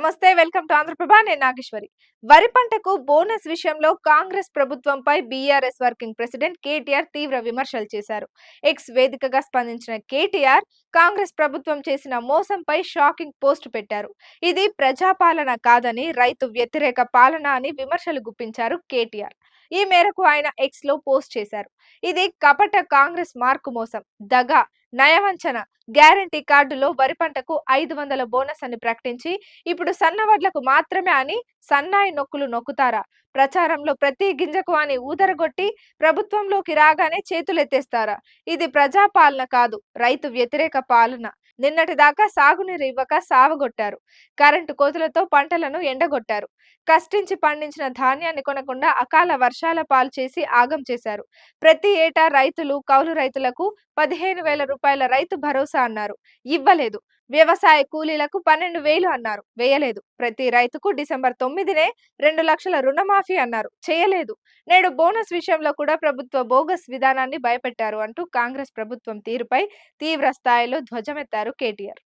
నమస్తే, welcome to Andhraprabha. నేను నాగేశ్వరి. వరి పంటకు బోనస్ విషయంలో కాంగ్రెస్ ప్రభుత్వంపై బీఆర్ఎస్ వర్కింగ్ ప్రెసిడెంట్ కేటీఆర్ తీవ్ర విమర్శలు చేశారు. ఎక్స్ వేదికగా స్పందించిన కేటీఆర్ కాంగ్రెస్ ప్రభుత్వం చేసిన మోసంపై షాకింగ్ పోస్ట్ పెట్టారు. ఇది ప్రజాపాలన కాదని, రైతు వ్యతిరేక పాలన అని విమర్శలు గుప్పించారు కేటీఆర్. ఈ మేరకు ఆయన ఎక్స్ లో పోస్ట్ చేశారు. ఇది కపట కాంగ్రెస్ మార్కు మోసం, దగా, నయవంచన. గ్యారంటీ కార్డులో వరి పంటకు 500 బోనస్ అని ప్రకటించి ఇప్పుడు సన్నవడ్లకు మాత్రమే అని సన్నాయి నొక్కులు నొక్కుతారా? ప్రచారంలో ప్రతి గింజకు అని ఊదరగొట్టి ప్రభుత్వంలోకి రాగానే చేతులెత్తేస్తారా? ఇది ప్రజాపాలన కాదు, రైతు వ్యతిరేక పాలన. నిన్నటిదాకా సాగునీరు ఇవ్వక సావగొట్టారు. కరెంటు కోతులతో పంటలను ఎండగొట్టారు. కష్టించి పండించిన ధాన్యాన్ని కొనకుండా అకాల వర్షాల పాలు చేసి ఆగం చేశారు. ప్రతి ఏటా రైతులు, కౌలు రైతులకు 15,000 రూపాయల రైతు భరోసా అన్నారు, ఇవ్వలేదు. వ్యవసాయ కూలీలకు 12,000 అన్నారు, వేయలేదు. ప్రతి రైతుకు డిసెంబర్ 9నే 2 లక్షల రుణమాఫీ అన్నారు, చేయలేదు. నేడు బోనస్ విషయంలో కూడా ప్రభుత్వ బోగస్ విధానాన్ని భయపెట్టారు అంటూ కాంగ్రెస్ ప్రభుత్వం తీరుపై తీవ్ర స్థాయిలో ధ్వజమెత్తారు కేటీఆర్.